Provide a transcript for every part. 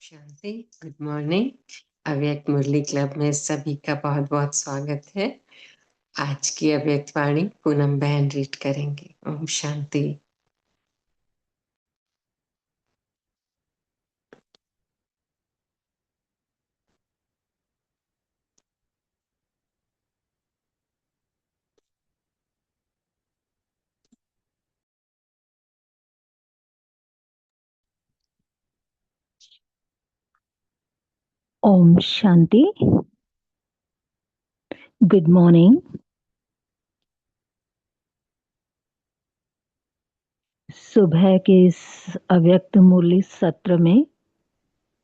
शांति। Good morning. अव्यक्त मुरली club में सभी का बहुत बहुत स्वागत है। आज की अव्यक्त वाणी पूनम बहन रीड करेंगे। ओम शांति। ओम शांति। Good morning. सुबह के इस अव्यक्त मुरली सत्र में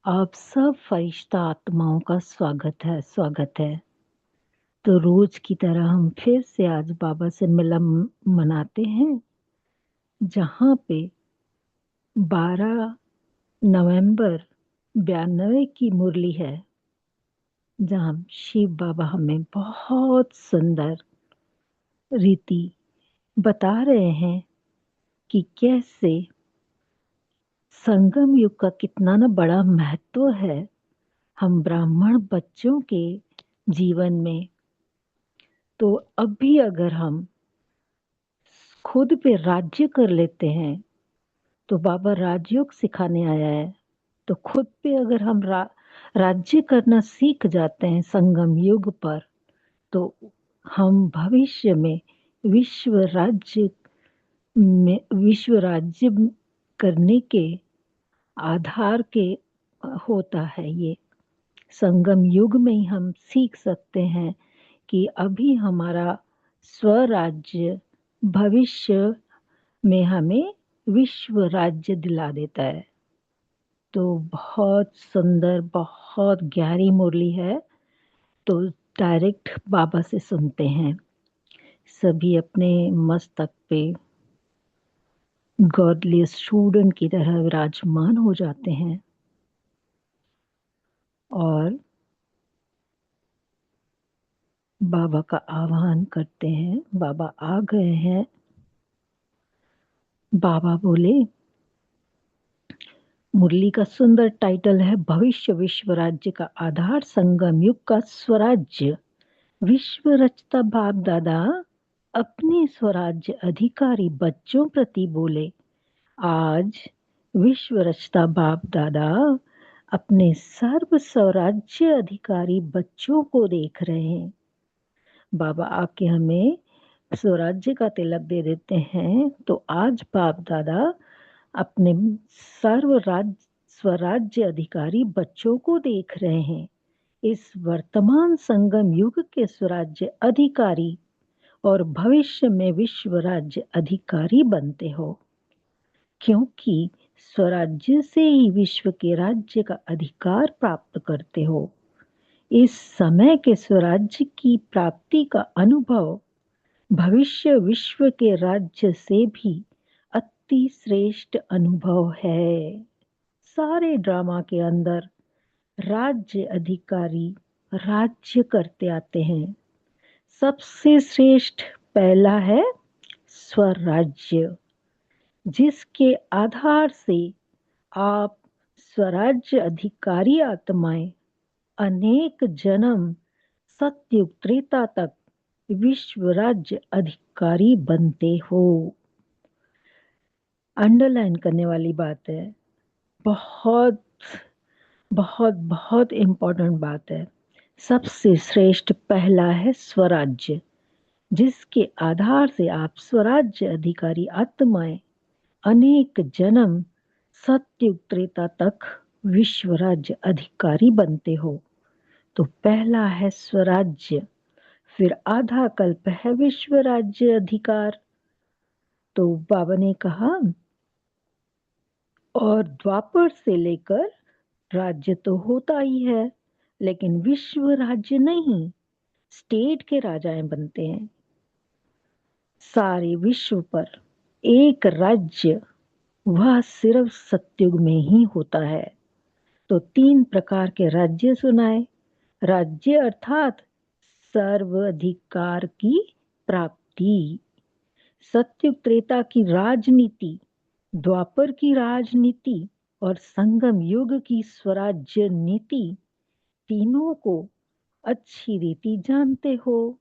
आप सब फरिश्ता आत्माओं का स्वागत है। तो रोज की तरह हम फिर से आज बाबा से मिलन मनाते हैं, जहाँ पे 12 नवंबर 92 की मुरली है, जहाँ शिव बाबा हमें बहुत सुंदर रीति बता रहे हैं कि कैसे संगम युग का कितना ना बड़ा महत्व है हम ब्राह्मण बच्चों के जीवन में। तो अब भी अगर हम खुद पे राज्य कर लेते हैं, तो बाबा राजयोग सिखाने आया है, तो खुद पे अगर हम राज्य करना सीख जाते हैं संगम युग पर, तो हम भविष्य में विश्व राज्य करने के आधार के होता है। ये संगम युग में ही हम सीख सकते हैं कि अभी हमारा स्वराज्य भविष्य में हमें विश्व राज्य दिला देता है। तो बहुत सुंदर, बहुत गहरी मुरली है। तो डायरेक्ट बाबा से सुनते हैं। सभी अपने मस्तक पे गॉडली स्टूडेंट की तरह विराजमान हो जाते हैं और बाबा का आह्वान करते हैं। बाबा आ गए हैं। बाबा बोले, मुरली का सुंदर टाइटल है भविष्य विश्व राज्य का आधार संगम युग का स्वराज्य। विश्व रचता बाप दादा अपने स्वराज्य अधिकारी बच्चों प्रति बोले। आज विश्व रचता बाप दादा अपने सर्व स्वराज्य अधिकारी बच्चों को देख रहे हैं। बाबा आके हमें स्वराज्य का तिलक दे देते हैं। तो आज बाप दादा अपने स्वराज्य अधिकारी बच्चों को देख रहे हैं। इस वर्तमान संगम युग के स्वराज्य अधिकारी और भविष्य में विश्व राज्य अधिकारी बनते हो, क्योंकि स्वराज्य से ही विश्व के राज्य का अधिकार प्राप्त करते हो। इस समय के स्वराज्य की प्राप्ति का अनुभव भविष्य विश्व के राज्य से भी अति श्रेष्ठ अनुभव है। सारे ड्रामा के अंदर राज्य अधिकारी राज्य करते आते हैं। सबसे श्रेष्ठ पहला है स्वराज्य, जिसके आधार से आप स्वराज्य अधिकारी आत्माएं अनेक जन्म सतयुग त्रेता तक विश्व राज्य अधिकारी बनते हो। अंडरलाइन करने वाली बात है। बहुत बहुत बहुत इम्पोर्टेंट बात है। सबसे श्रेष्ठ पहला है स्वराज्य, जिसके आधार से आप स्वराज्य अधिकारी आत्माएं अनेक जन्म सतयुग त्रेता तक विश्व राज्य अधिकारी बनते हो। तो पहला है स्वराज्य, फिर आधा कल्प है विश्व राज्य अधिकार। तो बाबा ने कहा और द्वापर से लेकर राज्य तो होता ही है, लेकिन विश्व राज्य नहीं, स्टेट के राजाएं बनते हैं। सारे विश्व पर एक राज्य वह सिर्फ सतयुग में ही होता है। तो 3 प्रकार के राज्य सुनाए। राज्य अर्थात सर्वाधिकार की प्राप्ति, सत्युग त्रेता की राजनीति, द्वापर की राजनीति और संगम युग की स्वराज्य नीति, तीनों को अच्छी रीति जानते हो।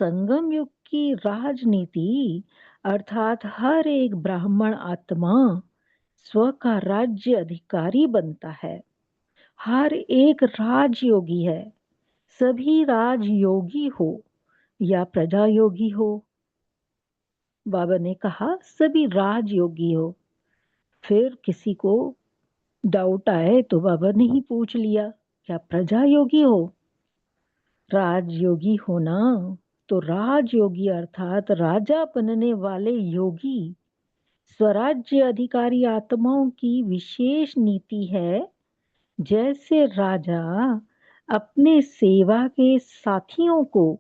संगम युग की राजनीति अर्थात हर एक ब्राह्मण आत्मा स्व का राज्य अधिकारी बनता है। हर एक राजयोगी है, सभी राजयोगी हो या प्रजा योगी हो। बाबा ने कहा सभी राजयोगी हो। फिर किसी को डाउट आए तो बाबा ने ही पूछ लिया, क्या प्रजा योगी हो? राजयोगी होना तो राजयोगी अर्थात राजा बनने वाले योगी स्वराज्य अधिकारी आत्माओं की विशेष नीति है। जैसे राजा अपने सेवा के साथियों को,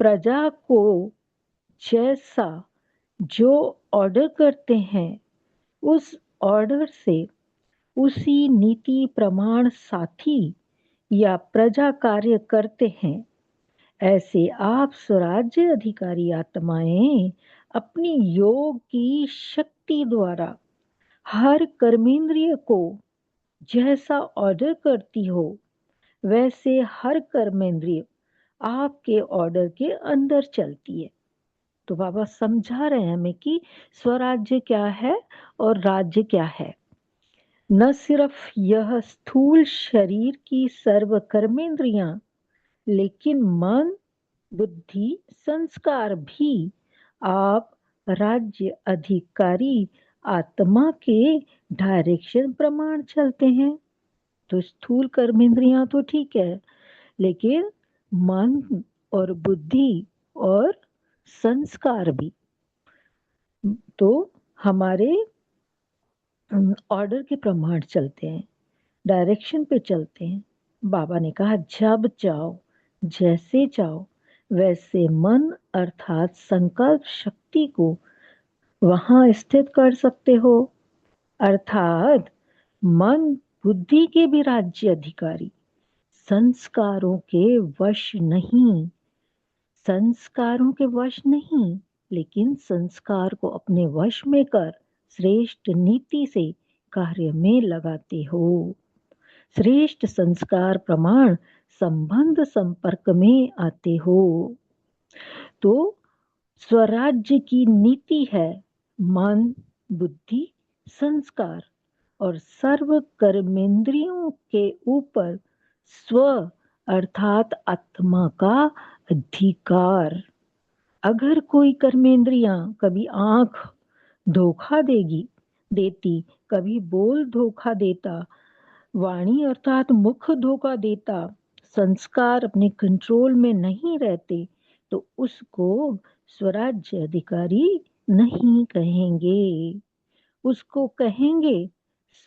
प्रजा को जैसा जो ऑर्डर करते हैं, उस ऑर्डर से उसी नीति प्रमाण साथी या प्रजा कार्य करते हैं। ऐसे आप स्वराज्य अधिकारी आत्माएं अपनी योग की शक्ति द्वारा हर कर्मेंद्रिय को जैसा ऑर्डर करती हो, वैसे हर कर्मेंद्रिय आपके ऑर्डर के अंदर चलती है। तो बाबा समझा रहे हैं हमें कि स्वराज्य क्या है और राज्य क्या है। न सिर्फ यह स्थूल शरीर की सर्व कर्मेंद्रियां, लेकिन मन, बुद्धि, संस्कार भी आप राज्य अधिकारी आत्मा के डायरेक्शन प्रमाण चलते हैं। तो स्थूल कर्मेंद्रियां तो ठीक है, लेकिन मन और बुद्धि और संस्कार भी तो हमारे ऑर्डर के प्रमाण चलते हैं, डायरेक्शन पे चलते हैं। बाबा ने कहा जब चाहो, जैसे चाहो, वैसे मन अर्थात संकल्प शक्ति को वहां स्थित कर सकते हो। अर्थात मन बुद्धि के भी राज्य अधिकारी, संस्कारों के वश नहीं, संस्कारों के वश नहीं, लेकिन संस्कार को अपने वश में कर श्रेष्ठ नीति से कार्य में लगाते हो। श्रेष्ठ संस्कार प्रमाण संबंध संपर्क में आते हो। तो स्वराज्य की नीति है मन, बुद्धि, संस्कार और सर्व कर्मेंद्रियों के ऊपर स्व अर्थात आत्मा का अधिकार। अगर कोई कर्मेंद्रियां कभी आंख धोखा देती, कभी बोल धोखा देता, वाणी अर्थात मुख धोखा देता, संस्कार अपने कंट्रोल में नहीं रहते, तो उसको स्वराज्य अधिकारी नहीं कहेंगे, उसको कहेंगे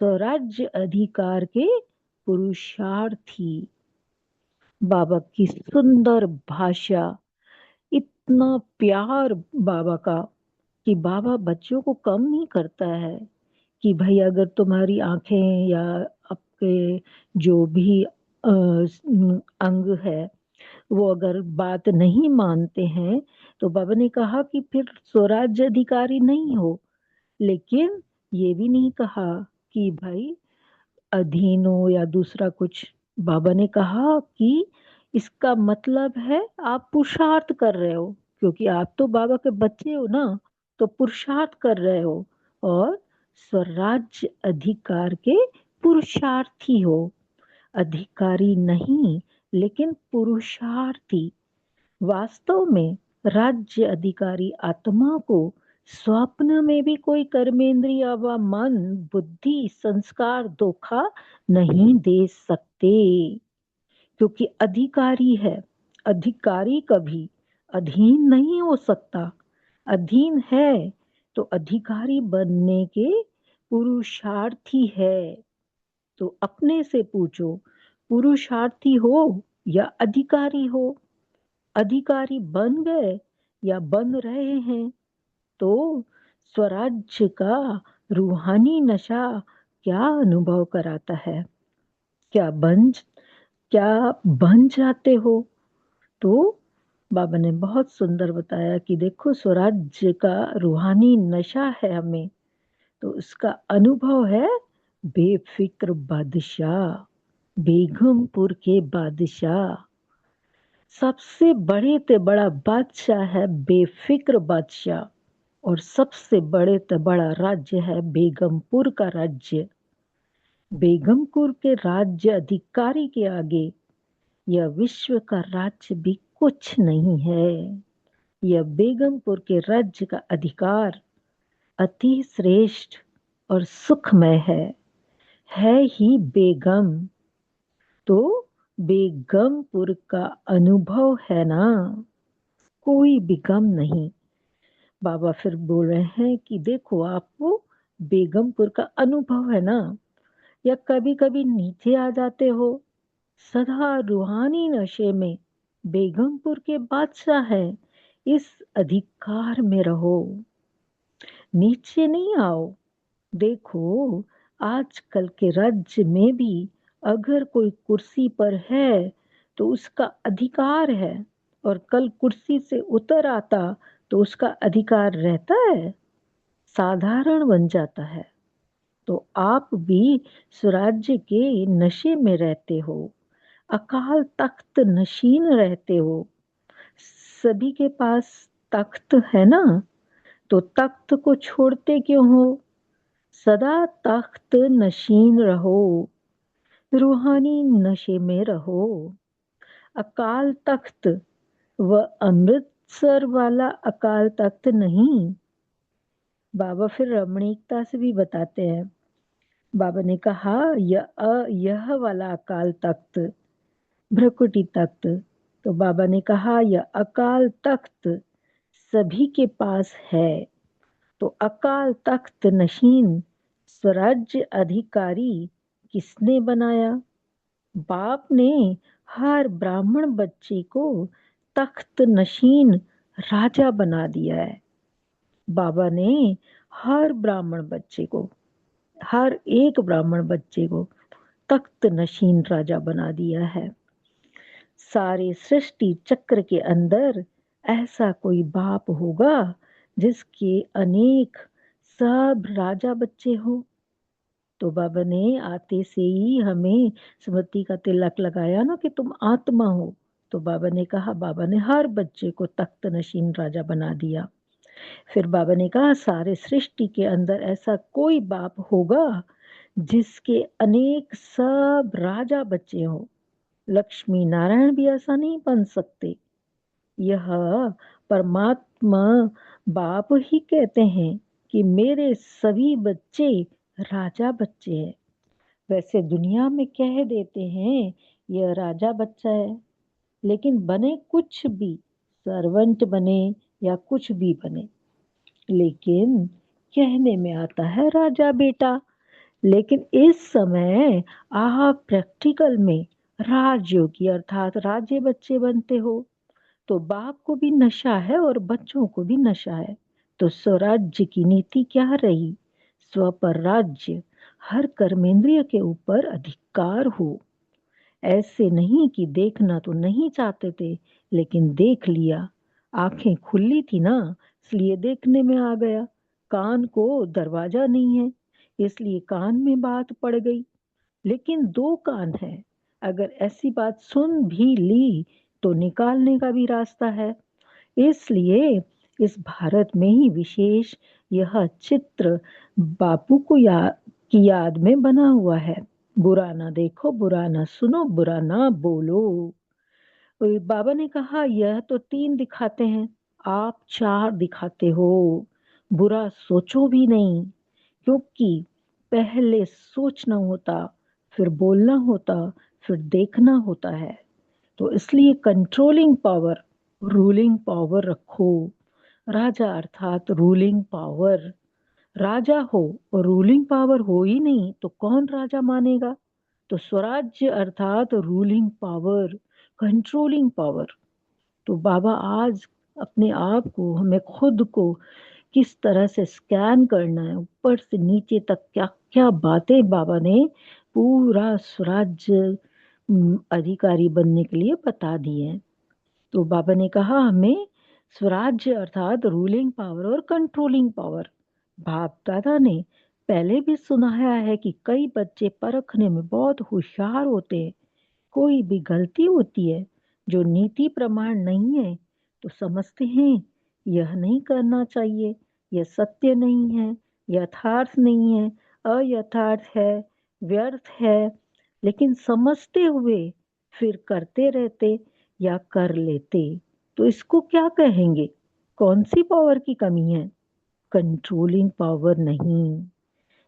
स्वराज्य अधिकार के पुरुषार्थी। बाबा की सुंदर भाषा, इतना प्यार बाबा का कि बाबा बच्चों को कम नहीं करता है कि भाई अगर तुम्हारी आंखें या आपके जो भी अंग है वो अगर बात नहीं मानते हैं तो बाबा ने कहा कि फिर स्वराज्य अधिकारी नहीं हो। लेकिन ये भी नहीं कहा कि भाई अधीन हो या दूसरा कुछ। बाबा ने कहा कि इसका मतलब है आप पुरुषार्थ कर रहे हो, क्योंकि आप तो बाबा के बच्चे हो ना, तो पुरुषार्थ कर रहे हो और स्वराज्य अधिकार के पुरुषार्थी हो। अधिकारी नहीं, लेकिन पुरुषार्थी। वास्तव में राज्य अधिकारी आत्मा को स्वप्न में भी कोई कर्मेंद्रिय व मन, बुद्धि, संस्कार धोखा नहीं दे सकते, क्योंकि अधिकारी है। अधिकारी कभी अधीन नहीं हो सकता। अधीन है तो अधिकारी बनने के पुरुषार्थी है, तो अपने से पूछो, पुरुषार्थी हो या अधिकारी हो? अधिकारी बन गए या बन रहे हैं? तो स्वराज्य का रूहानी नशा क्या अनुभव कराता है? क्या बन क्या बन जाते हो? तो बाबा ने बहुत सुंदर बताया कि देखो, स्वराज्य का रूहानी नशा है हमें, तो उसका अनुभव है बेफिक्र बादशाह, बेगमपुर के बादशाह। सबसे बड़े ते बड़ा बादशाह है बेफिक्र बादशाह, और सबसे बड़े ते बड़ा राज्य है बेगमपुर का राज्य। बेगमपुर के राज्य अधिकारी के आगे यह विश्व का राज्य भी कुछ नहीं है। यह बेगमपुर के राज्य का अधिकार अति श्रेष्ठ और सुखमय है ही बेगम। तो बेगमपुर का अनुभव है ना, कोई भी गम नहीं। बाबा फिर बोल रहे हैं कि देखो, आपको बेगमपुर का अनुभव है ना, या कभी कभी नीचे आ जाते हो, सदा रूहानी नशे में बेगमपुर के बादशाह है, इस अधिकार में रहो, नीचे नहीं आओ। देखो, आजकल के राज्य में भी अगर कोई कुर्सी पर है तो उसका अधिकार है, और कल कुर्सी से उतर आता तो उसका अधिकार रहता है, साधारण बन जाता है। तो आप भी स्वराज्य के नशे में रहते हो, अकाल तख्त नशीन रहते हो। सभी के पास तख्त है ना, तो तख्त को छोड़ते क्यों हो? सदा तख्त नशीन रहो, रूहानी नशे में रहो। अकाल तख्त व अमृतसर वाला अकाल तख्त नहीं। बाबा फिर रमणीकता से भी बताते हैं। बाबा ने कहा, यह वाला अकाल तख्त, भ्रकुटी तख्त। तो बाबा ने कहा, यह अकाल तख्त सभी के पास है। तो अकाल तख्त नशीन स्वराज्य अधिकारी किसने बनाया? बाप ने हर ब्राह्मण बच्चे को तख्त नशीन राजा बना दिया है। बाबा ने हर ब्राह्मण बच्चे को, हर एक ब्राह्मण बच्चे को तख्त नशीन राजा बना दिया है। सारे सृष्टि चक्र के अंदर ऐसा कोई बाप होगा जिसके अनेक सब राजा बच्चे हो? तो बाबा ने आते से ही हमें स्मृति का तिलक लगाया ना कि तुम आत्मा हो। तो बाबा ने कहा, बाबा ने हर बच्चे को तख्त नशीन राजा बना दिया। फिर बाबा ने कहा, सारे सृष्टि के अंदर ऐसा कोई बाप होगा जिसके अनेक सब राजा बच्चे हो। लक्ष्मी नारायण भी ऐसा नहीं बन सकते। यह परमात्मा बाप ही कहते हैं कि मेरे सभी बच्चे राजा बच्चे हैं। वैसे दुनिया में कह देते हैं यह राजा बच्चा है, लेकिन बने कुछ भी, सर्वेंट बने या कुछ भी बने, लेकिन कहने में आता है राजा बेटा। लेकिन इस समय आप प्रैक्टिकल में राजयोगी अर्थात राजे बच्चे बनते हो। तो बाप को भी नशा है और बच्चों को भी नशा है। तो स्वराज्य की नीति क्या रही? स्व पर राज्य, हर कर्मेंद्रिय के ऊपर अधिकार हो। ऐसे नहीं कि देखना तो नहीं चाहते थे, लेकिन देख लिया। आंखें खुली थी ना, इसलिए देखने में आ गया। कान को दरवाजा नहीं है, इसलिए कान में बात पड़ गई। लेकिन दो कान है, अगर ऐसी बात सुन भी ली तो निकालने का भी रास्ता है। इसलिए इस भारत में ही विशेष यह चित्र बापू को की याद में बना हुआ है। बुरा ना देखो, बुरा ना सुनो, बुरा ना बोलो। और बाबा ने कहा, यह तो तीन दिखाते हैं, आप चार दिखाते हो। बुरा सोचो भी नहीं, क्योंकि पहले सोचना होता, फिर बोलना होता, फिर देखना होता है। तो इसलिए कंट्रोलिंग पावर, रूलिंग पावर रखो। राजा अर्थात रूलिंग पावर, राजा हो और रूलिंग पावर हो ही नहीं तो कौन राजा मानेगा। तो स्वराज्य अर्थात रूलिंग पावर, कंट्रोलिंग पावर। तो बाबा आज अपने आप को, हमें खुद को किस तरह से स्कैन करना है, ऊपर से नीचे तक क्या क्या बातें बाबा ने पूरा स्वराज्य अधिकारी बनने के लिए बता दी है। तो बाबा ने कहा हमें स्वराज्य अर्थात रूलिंग पावर और कंट्रोलिंग पावर। बाप दादा ने पहले भी सुनाया है कि कई बच्चे परखने में बहुत होशियार होते हैं। कोई भी गलती होती है जो नीति प्रमाण नहीं है तो समझते हैं यह नहीं करना चाहिए, यह सत्य नहीं है, यथार्थ नहीं है, अयथार्थ है, व्यर्थ है, लेकिन समझते हुए फिर करते रहते या कर लेते। तो इसको क्या कहेंगे? कौन सी पावर की कमी है? कंट्रोलिंग पावर नहीं।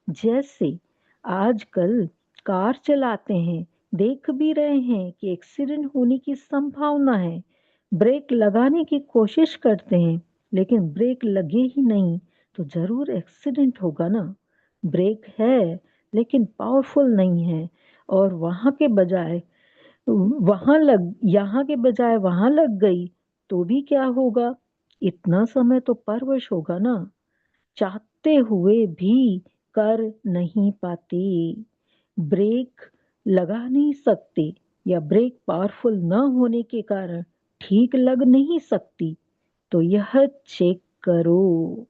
जैसे आजकल कार चलाते हैं, देख भी रहे हैं कि एक्सीडेंट होने की संभावना है, ब्रेक लगाने की कोशिश करते हैं, लेकिन ब्रेक लगे ही नहीं तो जरूर एक्सीडेंट होगा ना। ब्रेक है लेकिन पावरफुल नहीं है, और यहाँ के बजाय वहां लग गई तो भी क्या होगा? इतना समय तो परवश होगा ना। चाहते हुए भी कर नहीं पाते, ब्रेक लगा नहीं सकते, या ब्रेक पावरफुल न होने के कारण ठीक लग नहीं सकती। तो यह चेक करो।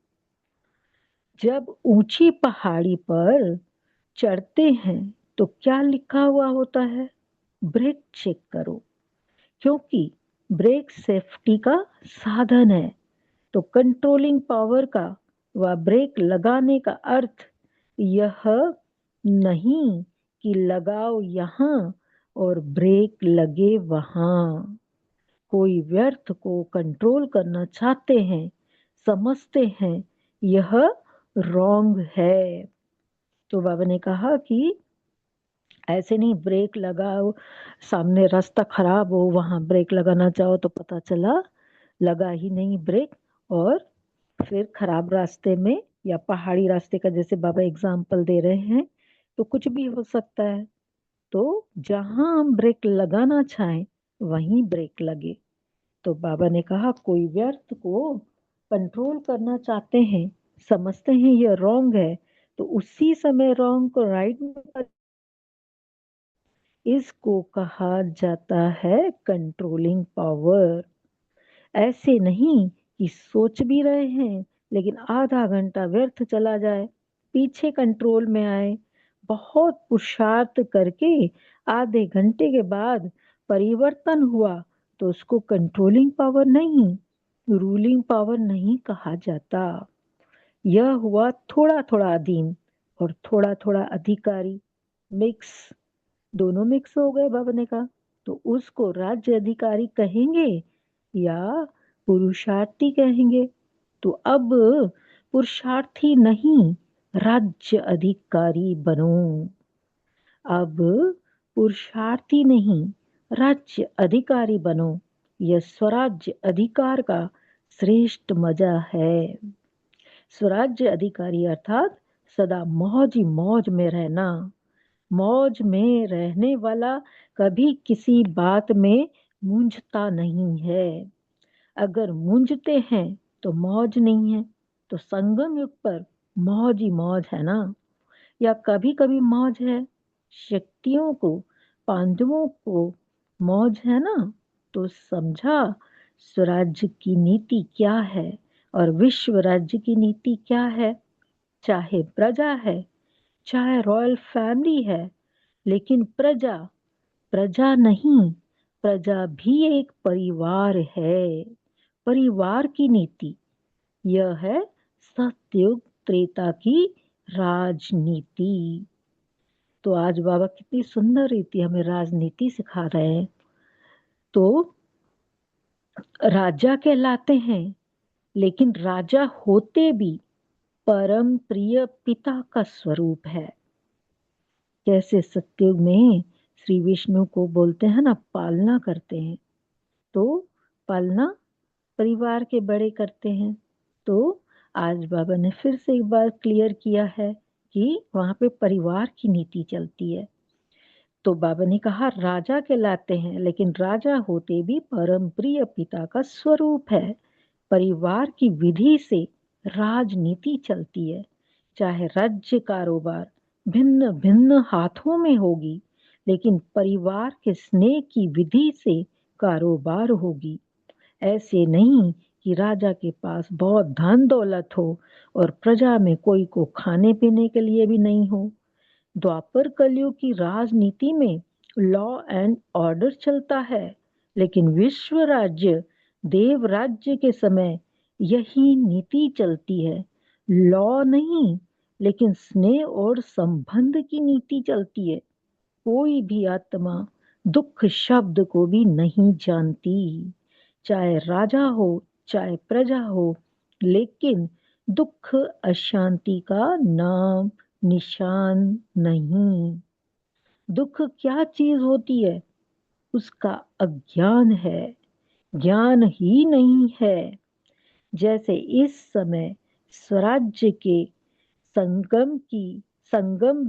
जब ऊंची पहाड़ी पर चढ़ते हैं तो क्या लिखा हुआ होता है? ब्रेक चेक करो, क्योंकि ब्रेक सेफ्टी का साधन है। तो कंट्रोलिंग पावर का व ब्रेक लगाने का अर्थ यह नहीं कि लगाओ यहाँ और ब्रेक लगे वहां। कोई व्यर्थ को कंट्रोल करना चाहते हैं, समझते हैं यह रॉन्ग है। तो बाबा ने कहा कि ऐसे नहीं ब्रेक लगाओ, सामने रास्ता खराब हो वहां ब्रेक लगाना चाहो तो पता चला लगा ही नहीं ब्रेक, और फिर खराब रास्ते में या पहाड़ी रास्ते का जैसे बाबा एग्जाम्पल दे रहे हैं तो कुछ भी हो सकता है। तो जहां हम ब्रेक लगाना चाहें वहीं ब्रेक लगे। तो बाबा ने कहा कोई व्यर्थ को कंट्रोल करना चाहते हैं, समझते हैं ये रॉन्ग है, तो उसी समय रॉन्ग को राइट में इसको कहा जाता है कंट्रोलिंग पावर। ऐसे नहीं कि सोच भी रहे हैं लेकिन आधा घंटा व्यर्थ चला जाए, पीछे कंट्रोल में आए, बहुत पुरुषार्थ करके आधे घंटे के बाद परिवर्तन हुआ तो उसको कंट्रोलिंग पावर नहीं, रूलिंग पावर नहीं कहा जाता। यह हुआ थोड़ा थोड़ा अधीन और थोड़ा थोड़ा अधिकारी, मिक्स, दोनों मिक्स हो गए बाबा ने कहा। तो उसको राज्य अधिकारी कहेंगे या पुरुषार्थी कहेंगे? तो अब पुरुषार्थी नहीं, राज्य अधिकारी बनो। अब पुरुषार्थी नहीं, राज्य अधिकारी बनो। यह स्वराज्य अधिकार का श्रेष्ठ मजा है। स्वराज्य अधिकारी अर्थात सदा मौज ही मौज में रहना। मौज में रहने वाला कभी किसी बात में मूंझता नहीं है। अगर मूंझते हैं तो मौज नहीं है। तो संगम युग पर मौज ही मौज है ना, या कभी कभी मौज है। शक्तियों को, पांडवों को मौज है ना। तो समझा स्वराज्य की नीति क्या है और विश्व राज्य की नीति क्या है। चाहे प्रजा है, चाहे रॉयल फैमिली है, लेकिन प्रजा प्रजा नहीं, प्रजा भी एक परिवार है। परिवार की नीति यह है सतयुग त्रेता की राजनीति। तो आज बाबा कितनी सुंदर रीति हमें राजनीति सिखा रहे हैं। तो राजा कहलाते हैं, लेकिन राजा होते भी परम प्रिय पिता का स्वरूप है। जैसे सतयुग में श्री विष्णु को बोलते हैं ना, पालना करते हैं, तो पालना परिवार के बड़े करते हैं। तो आज बाबा ने फिर से एक बार क्लियर किया है कि वहां पे परिवार की नीति चलती है। तो बाबा ने कहा राजा कहलाते हैं, लेकिन राजा होते भी परम प्रिय पिता का स्वरूप है। परिवार की विधि से राजनीति चलती है। चाहे राज्य कारोबार भिन्न भिन्न हाथों में होगी, लेकिन परिवार के स्नेह की विधि से कारोबार होगी। ऐसे नहीं कि राजा के पास बहुत धन दौलत हो और प्रजा में कोई को खाने पीने के लिए भी नहीं हो। द्वापर कलयुग की राजनीति में लॉ एंड ऑर्डर चलता है, लेकिन विश्व राज्य देव राज्य के समय यही नीति चलती है। लॉ नहीं, लेकिन स्नेह और संबंध की नीति चलती है। कोई भी आत्मा दुख शब्द को भी नहीं जानती, चाहे राजा हो चाहे प्रजा हो, लेकिन दुख अशांति का नाम निशान नहीं। दुख क्या चीज होती है? उसका अज्ञान है, ज्ञान ही नहीं है। जैसे इस समय स्वराज्य के संगम की संगम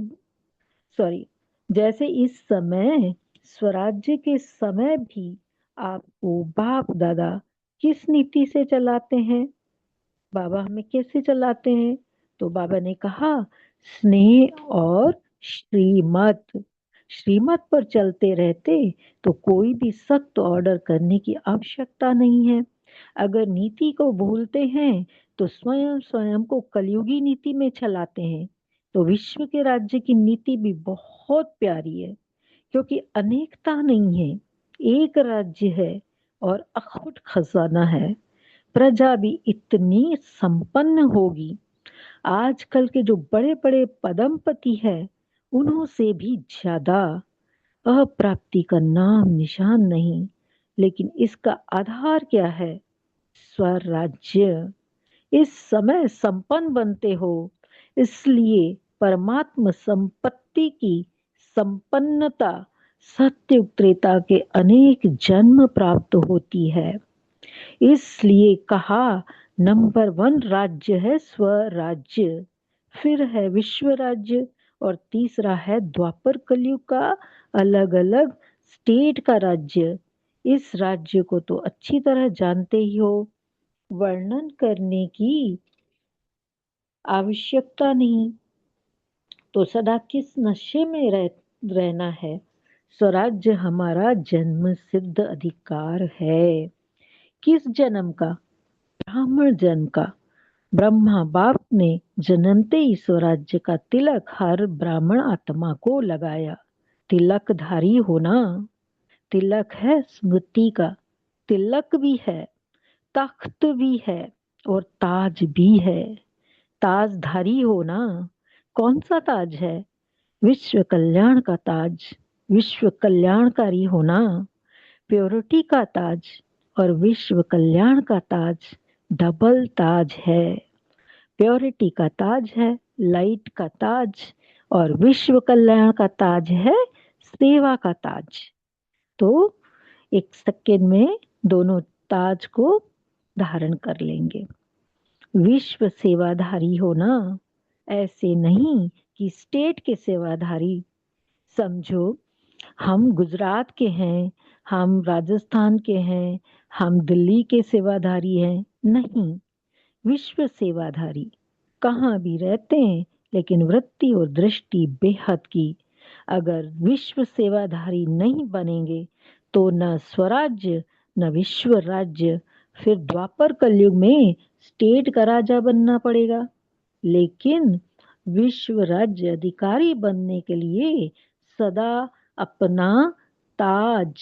सॉरी जैसे इस समय स्वराज्य के समय भी आपको बाप दादा किस नीति से चलाते हैं? बाबा हमें कैसे चलाते हैं? तो बाबा ने कहा स्नेह और श्रीमत। श्रीमत पर चलते रहते तो कोई भी सख्त ऑर्डर करने की आवश्यकता नहीं है। अगर नीति को भूलते हैं तो स्वयं स्वयं को कलयुगी नीति में चलाते हैं। तो विश्व के राज्य की नीति भी बहुत प्यारी है, क्योंकि अनेकता नहीं है, एक राज्य है और अखुट खजाना है। प्रजा भी इतनी संपन्न होगी। आजकल के जो बड़े बड़े पदमपति है, उन्हों से भी ज्यादा अप्राप्ति का नाम निशान नहीं। लेकिन इसका आधार क्या है? स्वराज्य। इस समय संपन्न बनते हो, इसलिए परमात्म संपत्ति की संपन्नता सत्य त्रेता के अनेक जन्म प्राप्त होती है। इसलिए कहा नंबर 1 राज्य है स्वराज्य, फिर है विश्व राज्य, और तीसरा है द्वापर कलयुग का अलग अलग स्टेट का राज्य। इस राज्य को तो अच्छी तरह जानते ही हो, वर्णन करने की आवश्यकता नहीं। तो सदा किस नशे में रहना है? स्वराज्य हमारा जन्म सिद्ध अधिकार है। किस जन्म का? ब्राह्मण जन्म का। ब्रह्मा बाप ने जन्मते ही स्वराज्य का तिलक हर ब्राह्मण आत्मा को लगाया। तिलकधारी होना, तिलक है स्मृति का, तिलक भी है, तख्त भी है और ताज भी है। ताजधारी होना, कौन सा ताज है? विश्व कल्याण का ताज। विश्व कल्याणकारी होना प्योरिटी का ताज, और विश्व कल्याण का ताज डबल ताज है। प्योरिटी का ताज है लाइट का ताज, और विश्व कल्याण का ताज है सेवा का ताज। तो एक सेकेंड में दोनों ताज को धारण कर लेंगे। विश्व सेवाधारी होना, ऐसे नहीं कि स्टेट के सेवाधारी। समझो हम गुजरात के हैं, हम राजस्थान के हैं, हम दिल्ली के सेवाधारी हैं, नहीं। विश्व सेवाधारी कहाँ भी रहते हैं, लेकिन वृत्ति और दृष्टि बेहद की। अगर विश्व सेवाधारी नहीं बनेंगे तो न स्वराज्य न विश्व राज्य। फिर द्वापर कलयुग में स्टेट का राजा बनना पड़ेगा। लेकिन विश्व राज्य अधिकारी बनने के लिए सदा अपना ताज,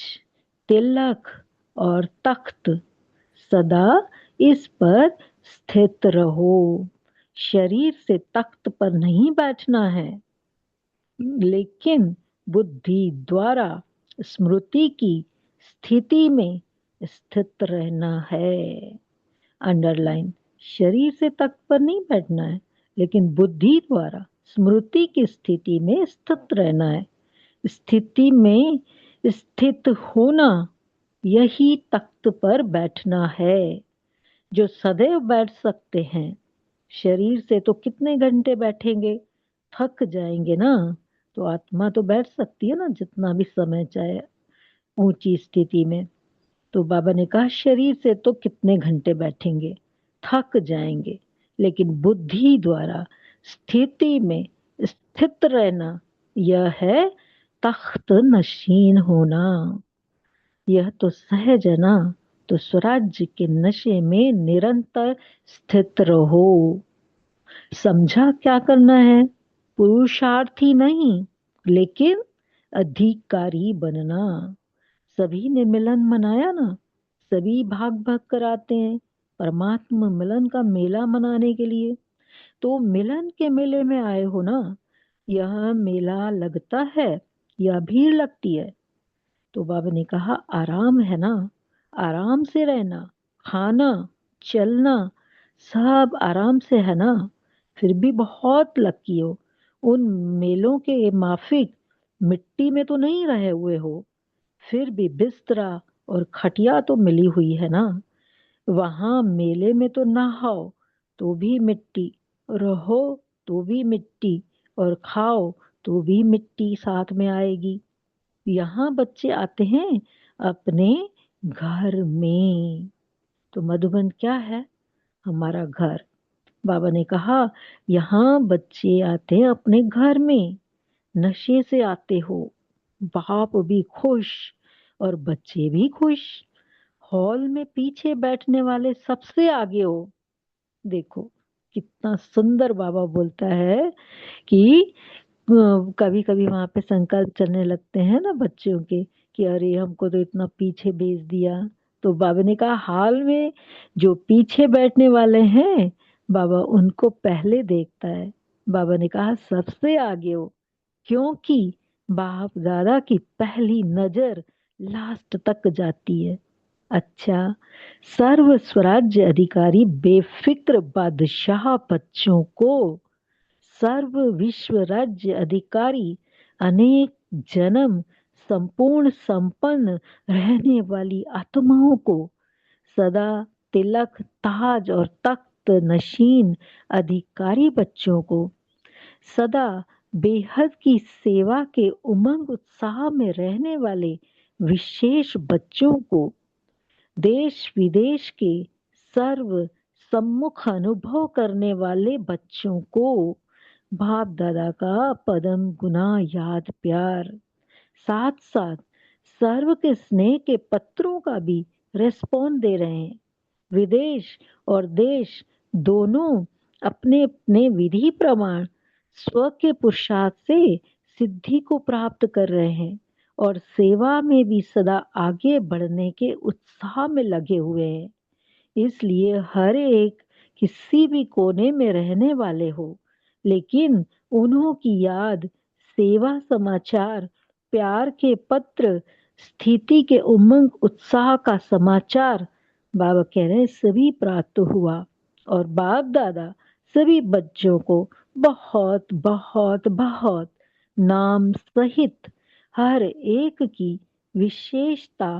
तिलक और तख्त, सदा इस पर स्थित रहो। शरीर से तख्त पर नहीं बैठना है, लेकिन बुद्धि द्वारा स्मृति की स्थिति में स्थित रहना है। अंडरलाइन, शरीर से तख्त पर नहीं बैठना है, लेकिन बुद्धि द्वारा स्मृति की स्थिति में स्थित रहना है। स्थिति में स्थित होना, यही तख्त पर बैठना है। जो सदैव बैठ सकते हैं शरीर से तो कितने घंटे बैठेंगे, थक जाएंगे ना। तो आत्मा तो बैठ सकती है ना जितना भी समय चाहे, ऊंची स्थिति में। तो बाबा ने कहा शरीर से तो कितने घंटे बैठेंगे, थक जाएंगे, लेकिन बुद्धि द्वारा स्थिति में स्थित रहना, यह है तख्त नशीन होना। यह तो सहज है ना। तो स्वराज्य के नशे में निरंतर स्थित रहो। समझा क्या करना है? पुरुषार्थी नहीं, लेकिन अधिकारी बनना। सभी ने मिलन मनाया ना, सभी भाग भाग कर आते हैं परमात्मा मिलन का मेला मनाने के लिए। तो मिलन के मेले में आए हो ना। यह मेला लगता है या भीड़ लगती है? तो बाबा ने कहा आराम है ना, आराम से रहना, खाना, चलना, सब आराम से है ना। फिर भी बहुत लकी हो, उन मेलों के माफिक मिट्टी में तो नहीं रहे हुए हो। फिर भी बिस्तरा और खटिया तो मिली हुई है ना। वहां मेले में तो नहाओ तो भी मिट्टी, रहो तो भी मिट्टी, और खाओ तो भी मिट्टी साथ में आएगी। यहाँ बच्चे आते हैं अपने घर में। तो मधुबन क्या है? हमारा घर। बाबा ने कहा यहाँ बच्चे आते हैं अपने घर में। नशे से आते हो, बाप भी खुश और बच्चे भी खुश। हॉल में पीछे बैठने वाले सबसे आगे हो। देखो कितना सुंदर बाबा बोलता है कि कभी कभी वहां पे संकल्प चलने लगते हैं ना बच्चों के, कि अरे हमको तो इतना पीछे भेज दिया। तो बाबा ने कहा हाल में जो पीछे बैठने वाले हैं, बाबा उनको पहले देखता है। बाबा ने कहा सबसे आगे हो, क्योंकि बाप दादा की पहली नजर लास्ट तक जाती है। अच्छा, सर्व स्वराज्य अधिकारी बेफिक्र बादशाह बच्चों को, सर्व विश्व राज्य अधिकारी अनेक जन्म संपूर्ण संपन्न रहने वाली आत्माओं को, सदा तिलक ताज और तख्त नशीन अधिकारी बच्चों को, सदा बेहद की सेवा के उमंग उत्साह में रहने वाले विशेष बच्चों को, देश विदेश के सर्व सम्मुख अनुभव करने वाले बच्चों को बाप दादा का पदम गुना याद प्यार, साथ साथ सर्व के स्नेह के पत्रों का भी रेस्पॉन्ड दे रहे हैं। विदेश और देश दोनों अपने अपने विधि प्रमाण स्व के पुरुषार्थ से सिद्धि को प्राप्त कर रहे हैं, और सेवा में भी सदा आगे बढ़ने के उत्साह में लगे हुए हैं। इसलिए हर एक किसी भी कोने में रहने वाले हो, लेकिन उन्हों की याद, सेवा समाचार, प्यार के पत्र, स्थिति के उमंग उत्साह का समाचार, बाबा कह रहे हैं सभी प्राप्त हुआ। और बाप दादा सभी बच्चों को बहुत बहुत बहुत नाम सहित हर एक की विशेषता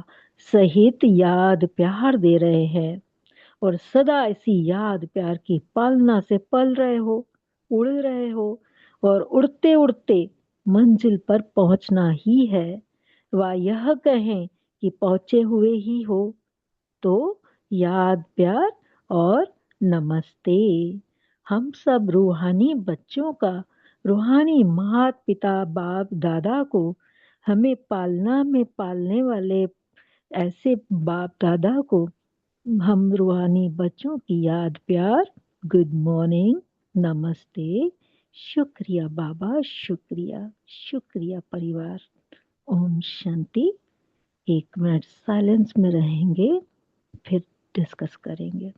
सहित याद प्यार दे रहे हैं। और सदा इसी याद प्यार की पालना से पल रहे हो, उड़ रहे हो, और उड़ते उड़ते मंजिल पर पहुंचना ही है। वा यह कहें कि पहुंचे हुए ही हो। तो याद प्यार और नमस्ते। हम सब रूहानी बच्चों का, रूहानी माता पिता बाप दादा को, हमें पालना में पालने वाले ऐसे बाप दादा को, हम रूहानी बच्चों की याद प्यार, गुड मॉर्निंग, नमस्ते, शुक्रिया बाबा, शुक्रिया, शुक्रिया परिवार। ओम शांति। 1 मिनट साइलेंस में रहेंगे, फिर डिस्कस करेंगे।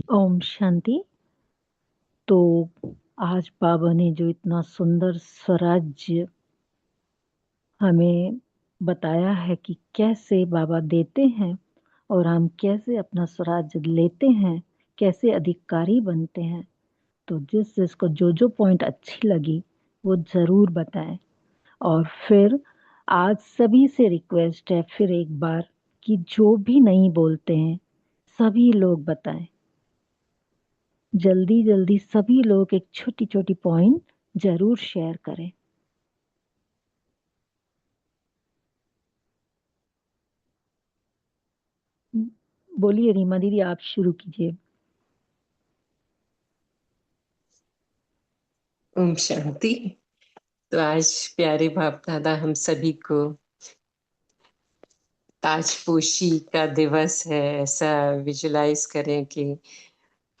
ओम शांति। तो आज बाबा ने जो इतना सुंदर स्वराज्य हमें बताया है कि कैसे बाबा देते हैं और हम कैसे अपना स्वराज्य लेते हैं, कैसे अधिकारी बनते हैं। तो जिसको जो जो पॉइंट अच्छी लगी वो जरूर बताएं। और फिर आज सभी से रिक्वेस्ट है फिर एक बार कि जो भी नहीं बोलते हैं सभी लोग बताएं। जल्दी जल्दी सभी लोग एक छोटी छोटी पॉइंट जरूर शेयर करें। बोलिए रीमा दीदी, आप शुरू कीजिए। ओम शांति। तो आज प्यारे बाप दादा हम सभी को ताजपोशी का दिवस है, ऐसा विजुलाइज करें कि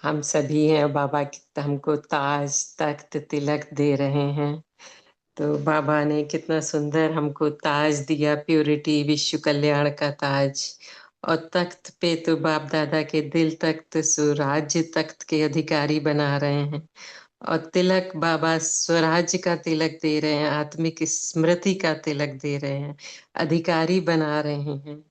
हम सभी हैं, बाबा हमको ताज तख्त तिलक दे रहे हैं। तो बाबा ने कितना सुंदर हमको ताज दिया, प्योरिटी विश्व कल्याण का ताज। और तख्त पे तो बाप दादा के दिल तख्त स्वराज्य तख्त के अधिकारी बना रहे हैं। और तिलक बाबा स्वराज्य का तिलक दे रहे हैं, आत्मिक स्मृति का तिलक दे रहे हैं, अधिकारी बना रहे हैं।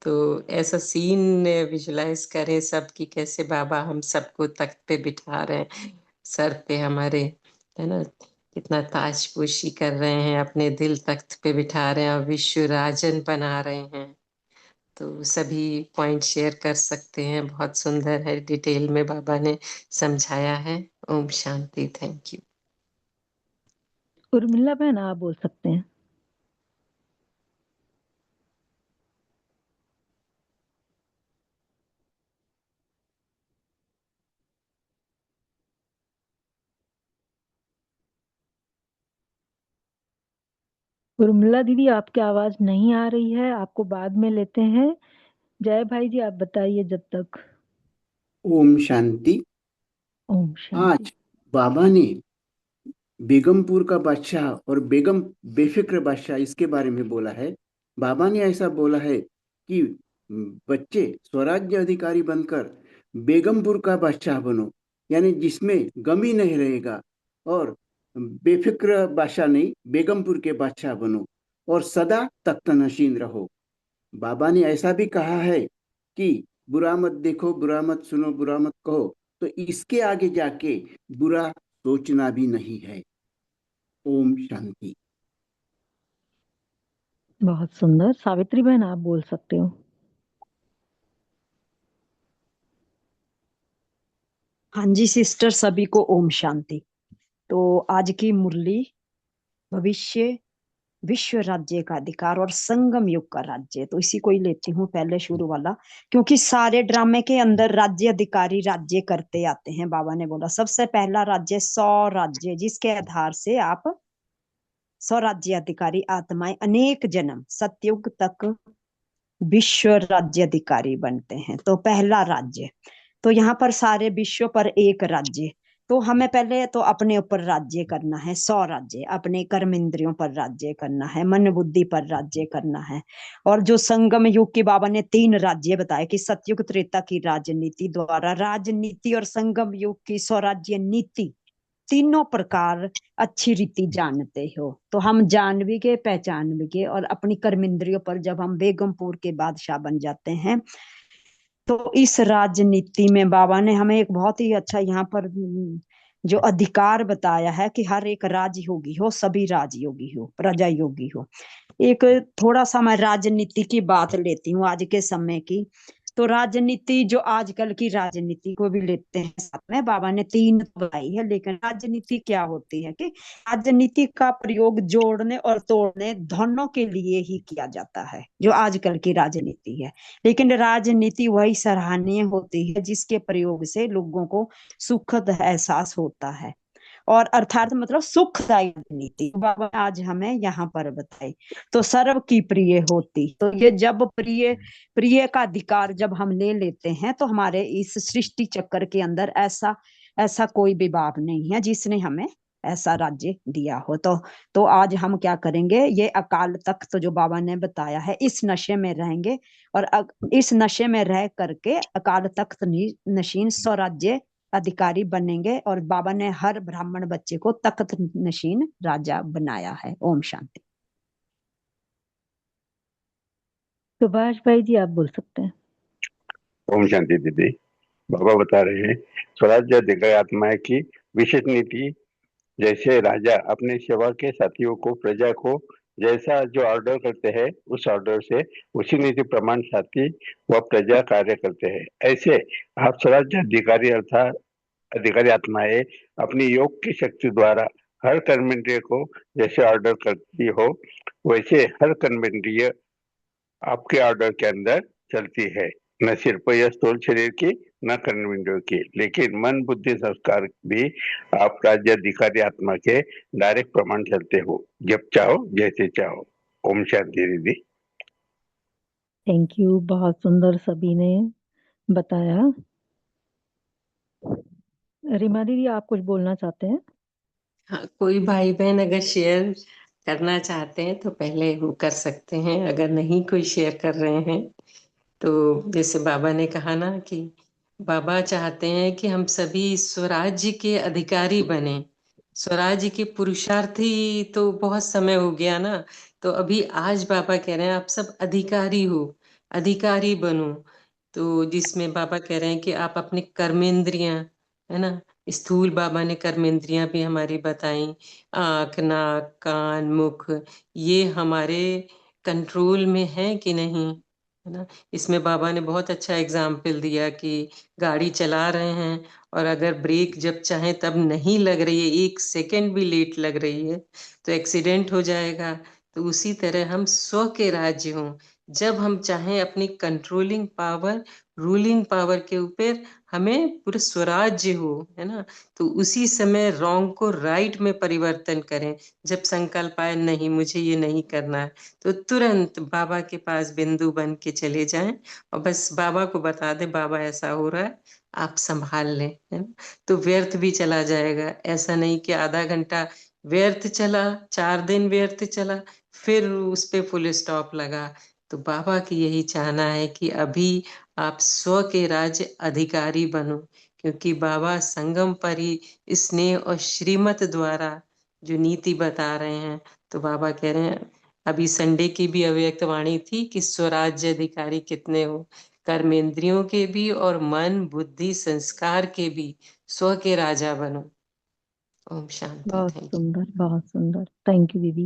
तो ऐसा सीन विजुलाइज करें सब कि कैसे बाबा हम सबको तख्त पे बिठा रहे हैं, सर पे हमारे, है ना, कितना ताजपोशी कर रहे हैं, अपने दिल तख्त पे बिठा रहे हैं और विश्व राजन बना रहे हैं। तो सभी पॉइंट शेयर कर सकते हैं, बहुत सुंदर है, डिटेल में बाबा ने समझाया है। ओम शांति। Thank you. उर्मिला बहन, आप बोल सकते हैं। उर्मिला दीदी, आपकी आवाज नहीं आ रही है, आपको बाद में लेते हैं। जय भाई जी, आप बताइए जब तक। ओम शांति। ओम शांति। आज बाबा ने बेगमपुर का बादशाह और बेगम बेफिक्र बादशाह इसके बारे में बोला है। बाबा ने ऐसा बोला है कि बच्चे स्वराज्य अधिकारी बनकर बेगमपुर का बादशाह बनो, यानी जिसमें गम ही नहीं रहेगा, और बेफिक्र बादशाह नहीं, बेगमपुर के बादशाह बनो और सदा तख्त नशीन रहो। बाबा ने ऐसा भी कहा है कि बुरा मत देखो, बुरा मत सुनो, बुरा मत कहो, तो इसके आगे जाके बुरा सोचना भी नहीं है। ओम शांति। बहुत सुंदर। सावित्री बहन, आप बोल सकते हो। हाँ जी सिस्टर, सभी को ओम शांति। तो आज की मुरली भविष्य विश्व राज्य का अधिकार और संगम युग का राज्य, तो इसी को ही लेती हूँ पहले शुरू वाला, क्योंकि सारे ड्रामे के अंदर राज्य अधिकारी राज्य करते आते हैं। बाबा ने बोला सबसे पहला राज्य 100 राज्य, जिसके आधार से आप 100 राज्य अधिकारी आत्माएं अनेक जन्म सतयुग तक विश्व राज्य अधिकारी बनते हैं। तो पहला राज्य, तो यहाँ पर सारे विश्व पर एक राज्य। तो हमें पहले तो अपने ऊपर राज्य करना है, 100 राज्य, अपने कर्म इंद्रियों पर राज्य करना है, मन बुद्धि पर राज्य करना है। और जो संगम युग के बाबा ने 3 राज्य बताए कि सतयुग त्रेता की राजनीति द्वारा राजनीति और संगम युग की स्वराज्य नीति, तीनों प्रकार अच्छी रीति जानते हो। तो हम जान भी गए, पहचान भी गए, और अपनी कर्म इंद्रियों पर जब हम बेगमपुर के बादशाह बन जाते हैं, तो इस राजनीति में बाबा ने हमें एक बहुत ही अच्छा यहाँ पर जो अधिकार बताया है कि हर एक राजयोगी हो, सभी राजयोगी हो, प्रजा योगी हो। एक थोड़ा सा मैं राजनीति की बात लेती हूँ आज के समय की। तो राजनीति, जो आजकल की राजनीति को भी लेते हैं साथ में, बाबा ने 3 बताई है, लेकिन राजनीति क्या होती है कि राजनीति का प्रयोग जोड़ने और तोड़ने दोनों के लिए ही किया जाता है, जो आजकल की राजनीति है। लेकिन राजनीति वही सराहनीय होती है जिसके प्रयोग से लोगों को सुखद एहसास होता है, और अर्थात मतलब सुखदायी राजनीति बाबा आज हमें यहाँ पर बताए। तो सर्व की प्रिय होती, तो ये जब प्रिय प्रिय का अधिकार जब हम ले लेते हैं, तो हमारे इस सृष्टि चक्र के अंदर ऐसा ऐसा कोई भी बाप नहीं है जिसने हमें ऐसा राज्य दिया हो। तो आज हम क्या करेंगे, ये अकाल तख्त जो बाबा ने बताया है, इस नशे में रहेंगे और इस नशे में रह करके अकाल तख्त नशीन स्वराज्य अधिकारी बनेंगे। और बाबा ने हर ब्राह्मण बच्चे को तख्त नशीन राजा बनाया है। ओम शांति। सुभाष भाई जी आप बोल सकते हैं। ओम शांति दीदी। बाबा बता रहे हैं स्वराज्य अधिकारी आत्मा की विशेष नीति, जैसे राजा अपने सेवा के साथियों को, प्रजा को जैसा जो ऑर्डर करते हैं उस ऑर्डर से उसी नीति प्रमाण साथी व प्रजा कार्य करते हैं। ऐसे आप स्वराज्य अधिकारी अर्थात अधिकारी आत्माएं अपनी योग की शक्ति द्वारा हर कर्मेंद्रिय को जैसे ऑर्डर करती हो, वैसे हर कर्मेंद्रिय आपके ऑर्डर के अंदर चलती है। न सिर्फ यह स्थूल शरीर की, न कर्मेंद्रियों की, लेकिन मन बुद्धि संस्कार भी आप राज्य अधिकारी आत्मा के डायरेक्ट प्रमाण चलते हो, जब चाहो जैसे चाहो। ओम शांति दीदी। थैंक यू, बहुत सुंदर सभी ने बताया। रीमा दीदी आप कुछ बोलना चाहते हैं? हाँ, कोई भाई बहन अगर शेयर करना चाहते हैं तो पहले वो कर सकते हैं। अगर नहीं कोई शेयर कर रहे हैं तो जैसे बाबा ने कहा ना कि बाबा चाहते हैं कि हम सभी स्वराज्य के अधिकारी बने। स्वराज्य के पुरुषार्थी तो बहुत समय हो गया ना, तो अभी आज बाबा कह रहे हैं आप सब अधिकारी हो, अधिकारी बनो। तो जिसमें बाबा कह रहे हैं कि आप अपनी कर्मेंद्रियां, है ना, स्थूल बाबा ने कर्मेंद्रियां भी हमारी बताई, आंख नाक कान मुख, ये हमारे कंट्रोल में है कि नहीं, है ना। इसमें बाबा ने बहुत अच्छा एग्जाम्पल दिया कि गाड़ी चला रहे हैं और अगर ब्रेक जब चाहे तब नहीं लग रही है, 1 सेकंड भी लेट लग रही है तो एक्सीडेंट हो जाएगा। तो उसी तरह हम स्व के राज्य हों, जब हम चाहें अपनी कंट्रोलिंग पावर, रूलिंग पावर के ऊपर हमें पूरा स्वराज्य हो, है ना, तो उसी समय रॉन्ग को राइट में परिवर्तन करें। जब संकल्प आए नहीं मुझे ये नहीं करना है, तो तुरंत बाबा के पास बिंदु बन के चले जाएं और बस बाबा को बता दे बाबा ऐसा हो रहा है, आप संभाल लें, है ना। तो व्यर्थ भी चला जाएगा। ऐसा नहीं कि आधा घंटा व्यर्थ चला, 4 दिन व्यर्थ चला, फिर उस पे फुल स्टॉप लगा। तो बाबा की यही चाहना है कि अभी आप स्व के राज्य अधिकारी बनो, क्योंकि बाबा संगम पर ही स्नेह और श्रीमत द्वारा जो नीति बता रहे हैं। तो बाबा कह रहे हैं, अभी संडे की भी अव्यक्त वाणी थी कि स्वराज्य अधिकारी कितने हो, कर्मेंद्रियों के भी और मन बुद्धि संस्कार के भी स्व के राजा बनो। ओम शांति। बहुत थैंक यू। सुंदर, बहुत सुंदर, थैंक यू दीदी।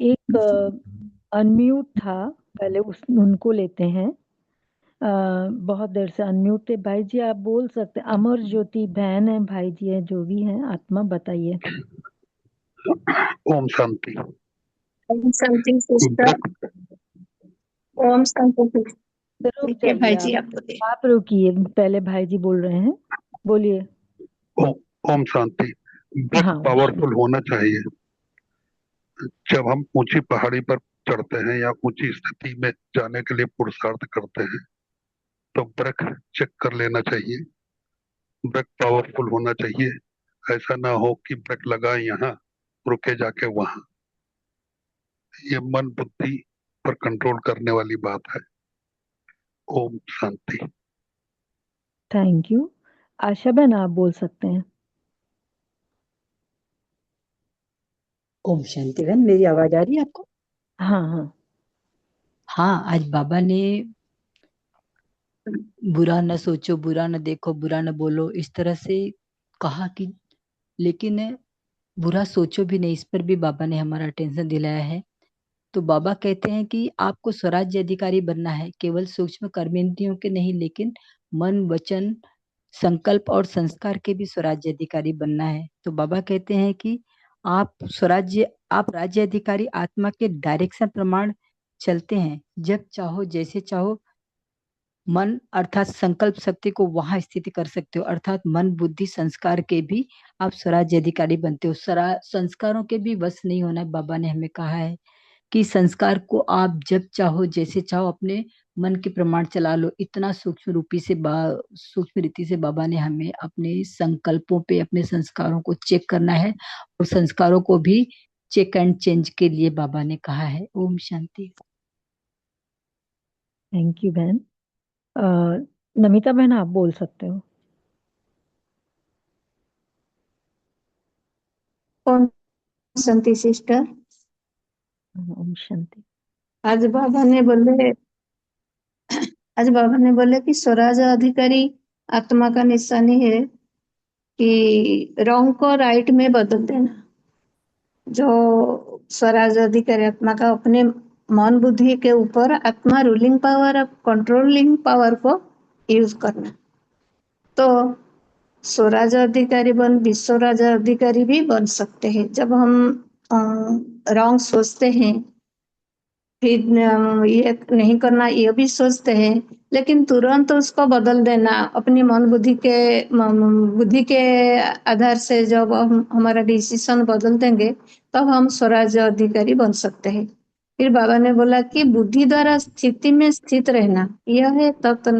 एक अनम्यूट था, पहले उनको लेते हैं। बहुत देर से अनम्यूट थे। भाई जी आप बोल सकते हैं। अमर ज्योति बहन है, भाई जी है, जो भी है, आत्मा बताइए। ओम शांति। ओम शांति सिस्टर। ओम शांति सिस्टर। रुक देखिए भाई जी जाइए आप बोलिए। आप रुकिए, पहले भाई जी बोल रहे हैं, बोलिए। ओम शांति। ब्रेथ हाँ पावरफुल होना चाहिए। जब हम ऊंची पहाड़ी पर चढ़ते हैं या ऊंची स्थिति में जाने के लिए पुरुषार्थ करते हैं तो ब्रेक चेक कर लेना चाहिए। ब्रेक पावरफुल होना चाहिए। ऐसा ना हो कि ब्रेक लगा यहाँ, रुके जाके वहां। ये मन बुद्धि पर कंट्रोल करने वाली बात है। ओम शांति। Thank you. आशा बहन आप बोल सकते हैं। ओम शांति बहन, मेरी आवाज आ रही है आपको? हाँ हाँ हाँ, आज बाबा ने बुरा न सोचो, बुरा न देखो, बुरा न बोलो, इस तरह से कहा कि, लेकिन बुरा सोचो भी नहीं, इस पर भी बाबा ने हमारा अटेंशन दिलाया है। तो बाबा कहते हैं कि आपको स्वराज्य अधिकारी बनना है, केवल सूक्ष्म कर्मेंद्रियों के नहीं, लेकिन मन वचन संकल्प और संस्कार के भी स्वराज्य अधिकारी बनना है। तो बाबा कहते हैं कि आप राज्य अधिकारी आत्मा के डायरेक्शन प्रमाण चलते हैं, जब चाहो जैसे चाहो मन अर्थात संकल्प शक्ति को वहां स्थित कर सकते हो, अर्थात मन बुद्धि संस्कार के भी आप स्वराज्य अधिकारी बनते हो। संस्कारों के भी वश नहीं होना, बाबा ने हमें कहा है। कि संस्कार को आप जब चाहो जैसे चाहो अपने मन के प्रमाण चला लो। इतना सूक्ष्म रीति से बाबा ने हमें अपने संकल्पों पे अपने संस्कारों को चेक करना है, और संस्कारों को भी चेक एंड चेंज के लिए बाबा ने कहा है। ओम शांति। थैंक यू बहन। नमिता बहन आप बोल सकते हो। ओम शांति सिस्टर। ओम शांति। आज बाबा ने बोले कि स्वराज अधिकारी आत्मा का निशानी है कि रॉन्ग को राइट में बदल देना। जो स्वराज अधिकारी आत्मा का अपने मन बुद्धि के ऊपर आत्मा रूलिंग पावर कंट्रोलिंग पावर को यूज करना। तो स्वराज अधिकारी विश्व राज अधिकारी भी बन सकते हैं। जब हम रॉन्ग सोचते हैं, फिर ये नहीं करना ये भी सोचते हैं, लेकिन तुरंत उसको बदल देना अपनी मन बुद्धि के आधार से जब हम हमारा डिसीजन बदल देंगे तब हम स्वराज अधिकारी बन सकते हैं। फिर बाबा ने बोला कि बुद्धि द्वारा स्थिति में स्थित रहना यह है तब तो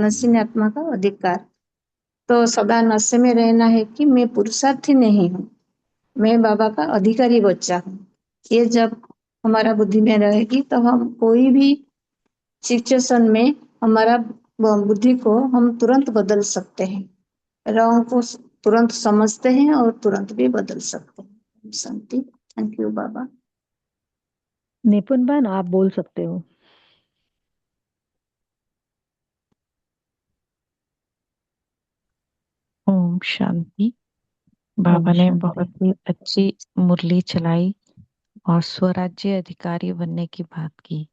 नसीन आत्मा का अधिकार। तो सदा नशे में रहना है कि मैं पुरुषार्थी नहीं हूँ, मैं बाबा का अधिकारी बच्चा हूँ। ये जब हमारा बुद्धि में रहेगी तो हम कोई भी सिचुएशन में हमारा बुद्धि को हम तुरंत बदल सकते हैं, रॉन्ग को तुरंत समझते हैं और तुरंत भी बदल सकते हैं। शांति। थैंक यू बाबा। निपुण बहन आप बोल सकते हो। ओम शांति। बाबा ने बहुत ही अच्छी मुरली चलाई और स्वराज्य अधिकारी बनने की बात की।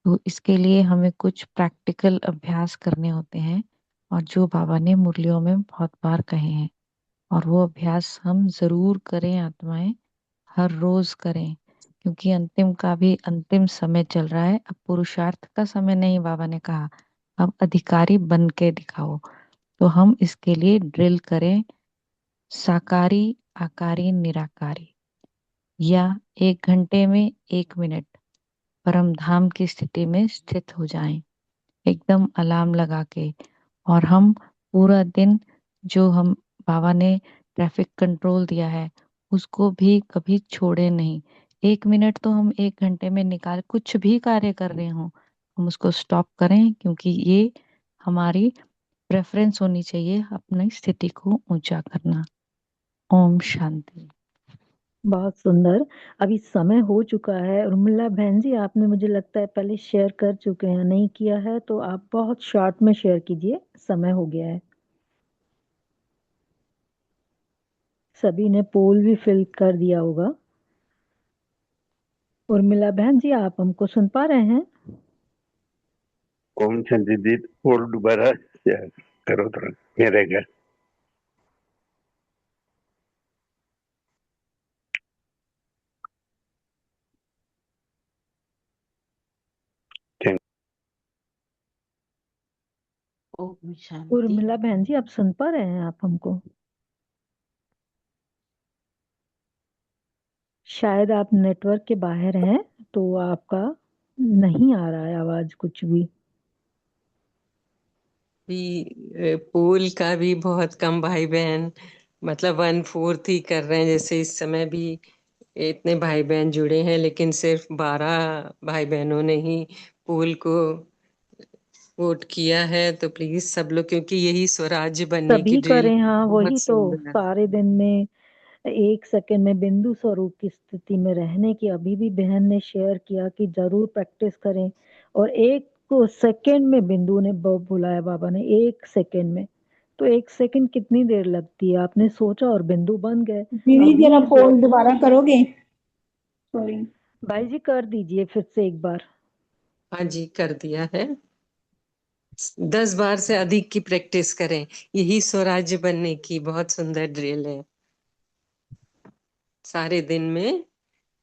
तो इसके लिए हमें कुछ प्रैक्टिकल अभ्यास करने होते हैं, और जो बाबा ने मुरलियों में बहुत बार कहे हैं, और वो अभ्यास हम जरूर करें आत्माएं, हर रोज करें, क्योंकि अंतिम समय चल रहा है। अब पुरुषार्थ का समय नहीं, बाबा ने कहा अब अधिकारी बन के दिखाओ। तो हम इसके लिए ड्रिल करें, साकारी, आकारी, निराकारी, या 1 घंटे में 1 मिनट परम धाम की स्थिति में स्थित हो जाएं, एकदम अलार्म लगा के। और हम पूरा दिन जो हम बाबा ने ट्रैफिक कंट्रोल दिया है उसको भी कभी छोड़े नहीं। 1 मिनट तो हम 1 घंटे में निकाल, कुछ भी कार्य कर रहे हो हम उसको स्टॉप करें, क्योंकि ये हमारी प्रेफरेंस होनी चाहिए, अपनी स्थिति को ऊंचा करना। ओम शांति। बहुत सुंदर। अभी समय हो चुका है। उर्मिला बहन जी आपने मुझे लगता है पहले शेयर कर चुके हैं, नहीं किया है तो आप बहुत शॉर्ट में शेयर कीजिए, समय हो गया है। सभी ने पोल भी फिल कर दिया होगा। उर्मिला बहन जी आप हमको सुन पा रहे हैं? ओम शांति दी, और दोबारा शेयर करो तो मेरे घर। ओम शांति। उर्मिला बहन जी आप सुन पा रहे हैं आप हमको? शायद आप नेटवर्क के बाहर हैं तो आपका नहीं आ रहा है आवाज कुछ भी। पोल का भी बहुत कम भाई बहन, मतलब 1/4 ही कर रहे हैं। जैसे इस समय भी इतने भाई बहन जुड़े हैं, लेकिन सिर्फ 12 भाई बहनों ने ही पोल को वोट किया है। तो प्लीज सब लोग, क्योंकि यही स्वराज्य बनने की सभी ड्रिल करें, हाँ वही बहुत तो। सुंदर है। सारे दिन में 1 सेकंड में बिंदु स्वरूप की स्थिति में रहने की अभी भी बहन ने शेयर किया कि जरूर प्रैक्टिस करें। और 1 सेकंड में बिंदु ने बुलाया बाबा ने, 1 सेकंड में। तो 1 सेकंड कितनी देर लगती है, आपने सोचा और बिंदु बन गए। दीदी अभी जरा पोल दोबारा करोगे? सॉरी भाई जी कर दीजिए फिर से एक बार। हाँ जी, कर दिया है। 10 बार से अधिक की प्रैक्टिस करें, यही स्वराज्य बनने की बहुत सुंदर ड्रिल है। सारे दिन में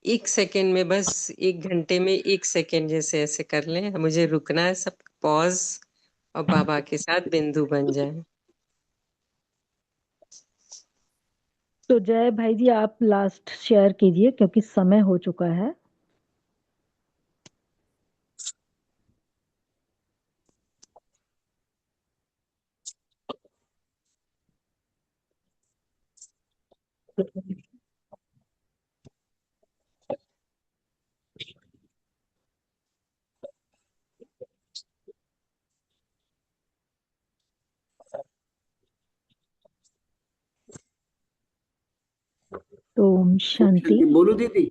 1 सेकंड में, बस 1 घंटे में 1 सेकंड जैसे ऐसे कर लें। मुझे रुकना है, सब पॉज, और बाबा के साथ बिंदु बन जाए। तो जय भाई जी आप लास्ट शेयर कीजिए क्योंकि समय हो चुका है। तो ओम शांति। बोलो दीदी,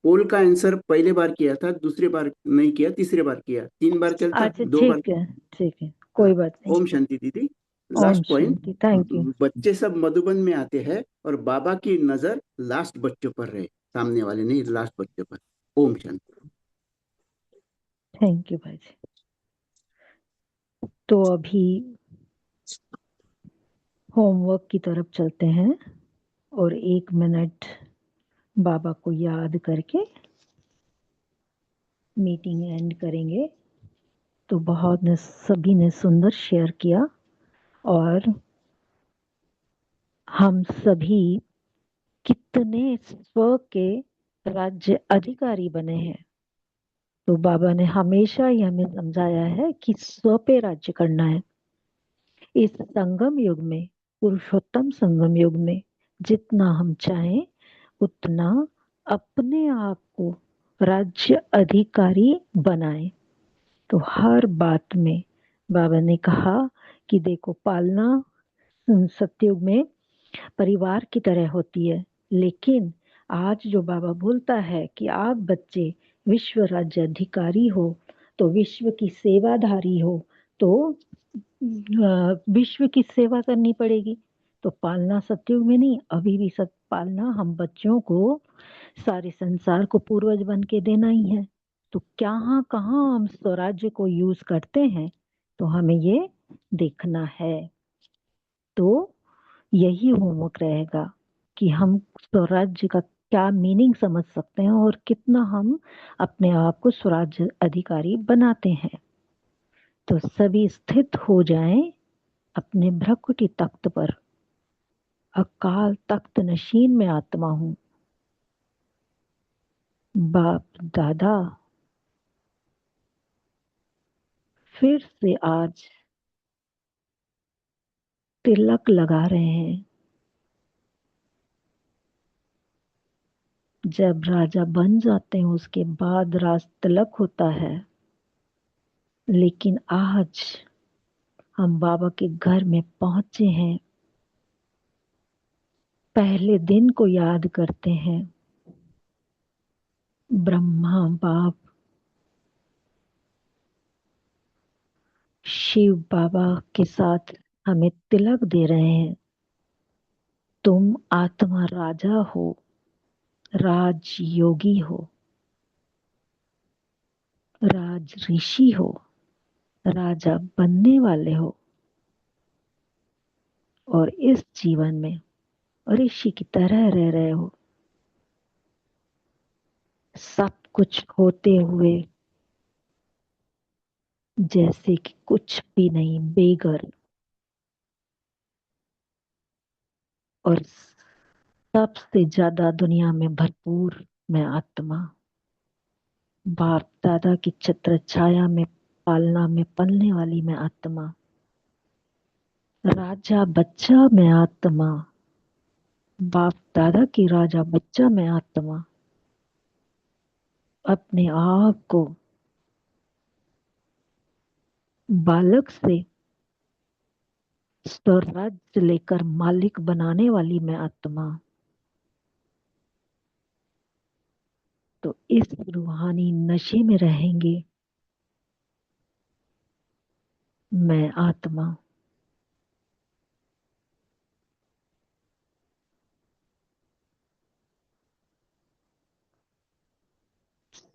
पोल का आंसर पहले बार किया था, दूसरे बार नहीं किया, तीसरे बार किया, 3 बार चलता, अच्छा 2 बार। ठीक है, हाँ, कोई बात नहीं। ओम शांति दीदी। Om last point, Shanti, thank you. बच्चे सब मधुबन में आते हैं और बाबा की नजर लास्ट बच्चों पर रहे, सामने वाले नहीं, लास्ट बच्चों पर। ओम शांति। थैंक यू भाई जी। तो अभी होमवर्क की तरफ चलते हैं और 1 मिनट बाबा को याद करके मीटिंग एंड करेंगे। तो सभी ने सुंदर शेयर किया और हम सभी कितने स्व के राज्य अधिकारी बने हैं। तो बाबा ने हमेशा ही हमें समझाया है कि स्व पे राज्य करना है। इस संगम युग में, पुरुषोत्तम संगम युग में, जितना हम चाहें उतना अपने आप को राज्य अधिकारी बनाएं। तो हर बात में बाबा ने कहा कि देखो, पालना सतयुग में परिवार की तरह होती है, लेकिन आज जो बाबा बोलता है कि आप बच्चे विश्व राज्य अधिकारी हो, तो विश्व की सेवाधारी हो, तो विश्व की सेवा करनी पड़ेगी। तो पालना सतयुग में नहीं, अभी भी सत पालना हम बच्चों को सारे संसार को पूर्वज बन के देना ही है। तो कहाँ कहाँ हम स्वराज्य को यूज करते हैं, तो हमें ये देखना है। तो यही होमवर्क रहेगा कि हम स्वराज्य का क्या मीनिंग समझ सकते हैं और कितना हम अपने आप को स्वराज्य अधिकारी बनाते हैं। तो सभी स्थित हो जाएं अपने भ्रकुटी तख्त पर। अकाल तख्त नशीन में आत्मा हूं। बाप दादा फिर से आज तिलक लगा रहे हैं। जब राजा बन जाते हैं उसके बाद राज तिलक होता है, लेकिन आज हम बाबा के घर में पहुंचे हैं, पहले दिन को याद करते हैं। ब्रह्मा बाप शिव बाबा के साथ हमें तिलक दे रहे हैं। तुम आत्मा राजा हो, राज योगी हो, राज ऋषि हो, राजा बनने वाले हो, और इस जीवन में ऋषि की तरह रह रहे हो। सब कुछ होते हुए जैसे कि कुछ भी नहीं, बेगर। और सबसे ज्यादा दुनिया में भरपूर मैं आत्मा, बाप दादा की छत्र छाया में पालना में पलने वाली मैं आत्मा, राजा बच्चा मैं आत्मा, बाप दादा की राजा बच्चा मैं आत्मा। अपने आप को बालक से स्वराज्य लेकर मालिक बनाने वाली मैं आत्मा। तो इस रूहानी नशे में रहेंगे। मैं आत्मा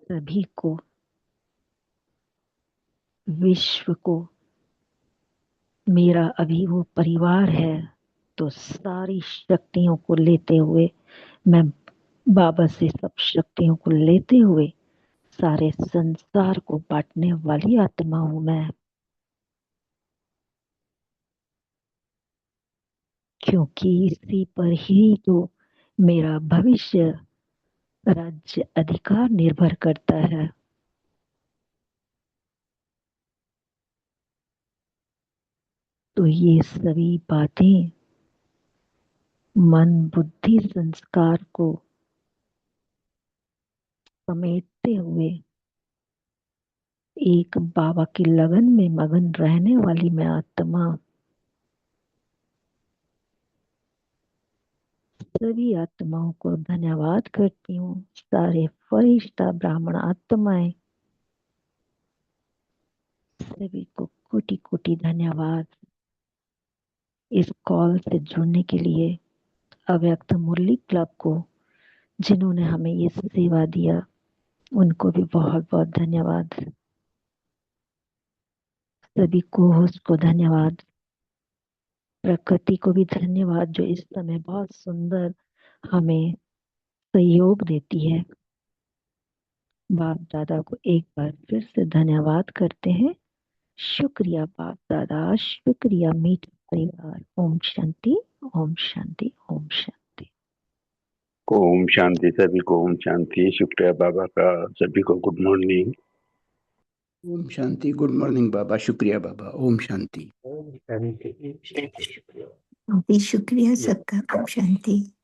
सभी को, विश्व को मेरा अभी वो परिवार है। तो सारी शक्तियों को लेते हुए मैं बाबा से सब शक्तियों को लेते हुए सारे संसार को बांटने वाली आत्मा हूं मैं। क्योंकि इसी पर ही तो मेरा भविष्य राज्य अधिकार निर्भर करता है। तो ये सभी बातें मन बुद्धि संस्कार को समेटते हुए एक बाबा की लगन में मगन रहने वाली मैं आत्मा सभी आत्माओं को धन्यवाद करती हूँ। सारे फरिश्ता ब्राह्मण आत्माएं सभी को कोटि कोटि धन्यवाद इस कॉल से जुड़ने के लिए। अव्यक्त मुरली क्लब को जिन्होंने हमें ये सेवा दिया उनको भी बहुत बहुत धन्यवाद। सभी को होस्ट को धन्यवाद। प्रकृति को भी धन्यवाद जो इस समय बहुत सुंदर हमें सहयोग देती है। बाप दादा को एक बार फिर से धन्यवाद करते हैं। शुक्रिया बाप दादा, शुक्रिया मीठा परिवार। ओम शांति, ओम शांति, ओम शांति। ओम शांति, सभी को ओम शांति। शुक्रिया बाबा का, सभी को गुड मॉर्निंग। ओम शांति, गुड मॉर्निंग बाबा। शुक्रिया बाबा। ओम शांति। शुक्रिया सबका। ओम शांति।